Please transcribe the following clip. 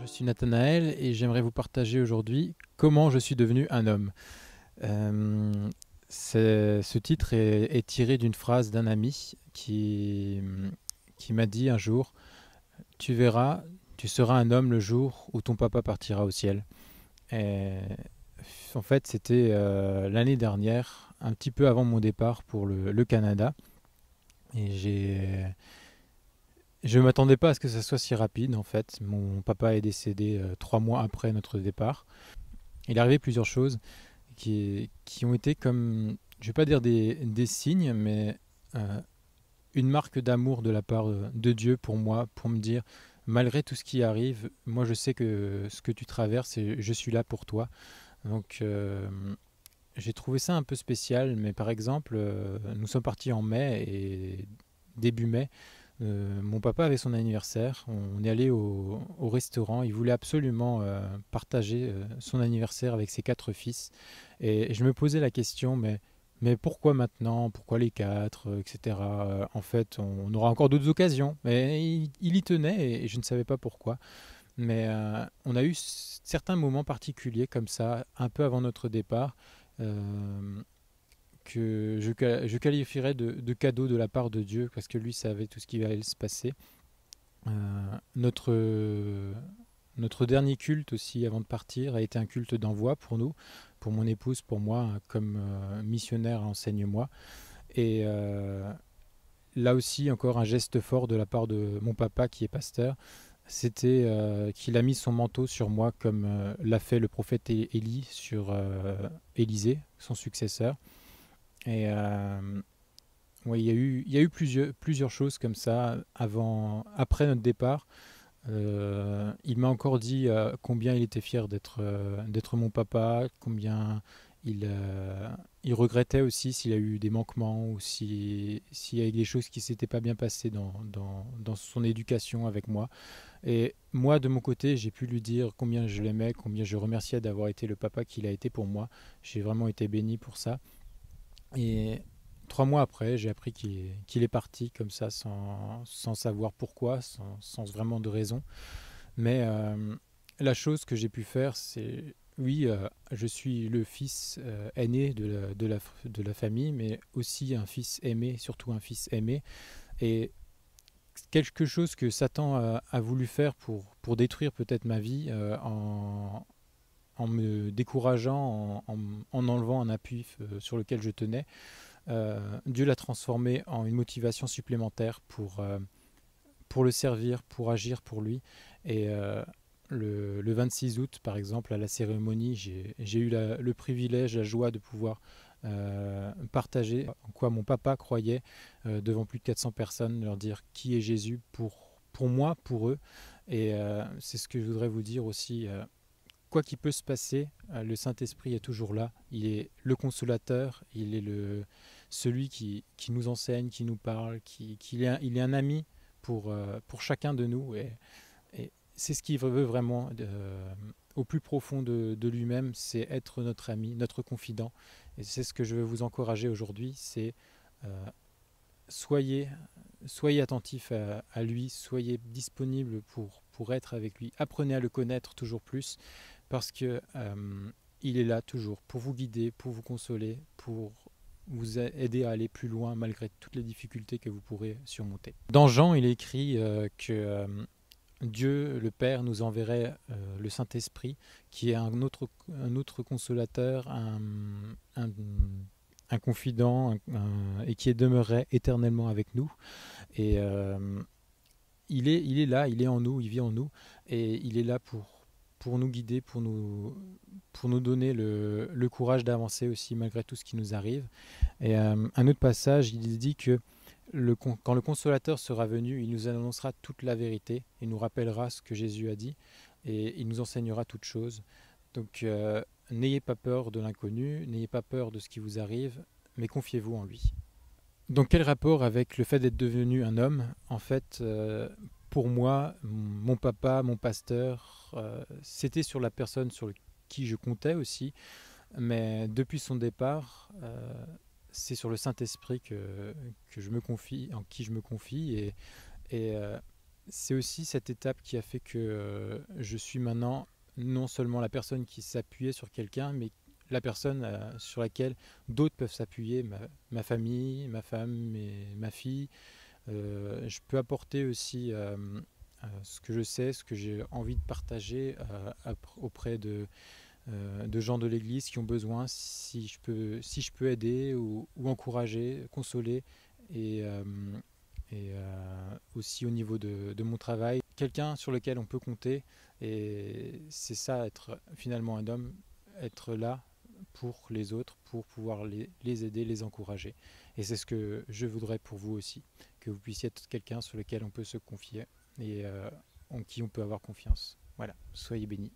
je suis Nathanaël et j'aimerais vous partager aujourd'hui comment je suis devenu un homme. Euh, Ce titre est tiré d'une phrase d'un ami qui m'a dit un jour: Tu verras, tu seras un homme le jour où ton papa partira au ciel. Et en fait, c'était l'année dernière, un petit peu avant mon départ pour le Canada. Et je ne m'attendais pas à ce que ça soit si rapide en fait. Mon papa est décédé 3 mois après notre départ. Il est arrivé plusieurs choses qui ont été comme, je ne vais pas dire des signes, mais euh, une marque d'amour de la part de Dieu pour moi, pour me dire, malgré tout ce qui arrive, moi je sais que ce que tu traverses, et je suis là pour toi. Donc j'ai trouvé ça un peu spécial, mais par exemple, nous sommes partis en mai et début mai, mon papa avait son anniversaire. On est allé au restaurant. Il voulait absolument partager son anniversaire avec ses 4 fils. Et je me posais la question, mais pourquoi maintenant? Pourquoi les quatre, etc. En fait, on aura encore d'autres occasions. Mais il y tenait et je ne savais pas pourquoi. Mais on a eu certains moments particuliers comme ça, un peu avant notre départ, euh, que je qualifierais de cadeau de la part de Dieu, parce que lui savait tout ce qui allait se passer. Notre dernier culte aussi avant de partir a été un culte d'envoi pour nous, pour mon épouse, pour moi, comme missionnaire enseigne-moi. Et là aussi, encore un geste fort de la part de mon papa qui est pasteur, c'était qu'il a mis son manteau sur moi comme l'a fait le prophète Élie sur Élisée, son successeur. Et ouais, il y a eu plusieurs choses comme ça après notre départ. Il m'a encore dit combien il était fier d'être mon papa, combien il regrettait aussi s'il a eu des manquements ou s'il y a eu des choses qui s'étaient pas bien passées dans son éducation avec moi. Et moi, de mon côté, j'ai pu lui dire combien je l'aimais, combien je remerciais d'avoir été le papa qu'il a été pour moi. J'ai vraiment été béni pour ça. Et 3 mois après, j'ai appris qu'il est parti comme ça, sans savoir pourquoi, sans vraiment de raison. Mais la chose que j'ai pu faire, c'est, oui, je suis le fils aîné de la famille, mais aussi un fils aimé, surtout un fils aimé. Et quelque chose que Satan a voulu faire pour détruire peut-être ma vie en me décourageant, en enlevant un appui sur lequel je tenais. Dieu l'a transformé en une motivation supplémentaire pour le servir, pour agir pour lui. Et le 26 août, par exemple, à la cérémonie, j'ai eu le privilège, la joie de pouvoir partager en quoi mon papa croyait devant plus de 400 personnes, leur dire qui est Jésus pour moi, pour eux. Et c'est ce que je voudrais vous dire aussi. Quoi qu'il peut se passer, le Saint-Esprit est toujours là. Il est le consolateur, il est celui qui nous enseigne, qui nous parle, il est un ami pour chacun de nous. Et c'est ce qu'il veut vraiment au plus profond de lui-même, c'est être notre ami, notre confident. Et c'est ce que je veux vous encourager aujourd'hui, c'est euh, soyez, soyez attentifs à lui, soyez disponibles pour être avec lui. Apprenez à le connaître toujours plus parce que il est là toujours pour vous guider, pour vous consoler, pour vous aider à aller plus loin malgré toutes les difficultés que vous pourrez surmonter. Dans Jean, il est écrit que Dieu, le Père, nous enverrait le Saint-Esprit, qui est un autre consolateur, un, un confident, et qui demeurerait éternellement avec nous. Et il est là, il est en nous, il vit en nous, et il est là pour nous guider, pour nous donner le courage d'avancer aussi malgré tout ce qui nous arrive. Et un autre passage, il dit que quand le consolateur sera venu, il nous annoncera toute la vérité, il nous rappellera ce que Jésus a dit, et il nous enseignera toutes choses. Donc n'ayez pas peur de l'inconnu, n'ayez pas peur de ce qui vous arrive, mais confiez-vous en lui. Donc quel rapport avec le fait d'être devenu un homme? En fait, pour moi, mon papa, mon pasteur, c'était sur la personne qui je comptais aussi, mais depuis son départ, c'est sur le Saint-Esprit que je me confie, en qui je me confie, et c'est aussi cette étape qui a fait que je suis maintenant non seulement la personne qui s'appuyait sur quelqu'un, mais la personne sur laquelle d'autres peuvent s'appuyer, ma famille, ma femme et ma fille. Je peux apporter aussi ce que je sais, ce que j'ai envie de partager auprès de gens de l'Église qui ont besoin, si je peux aider ou encourager, consoler, et, euh, aussi au niveau de mon travail, quelqu'un sur lequel on peut compter. Et c'est ça, être finalement un homme, être là pour les autres, pour pouvoir les aider, les encourager. Et c'est ce que je voudrais pour vous aussi, que vous puissiez être quelqu'un sur lequel on peut se confier et en qui on peut avoir confiance. Voilà, soyez bénis.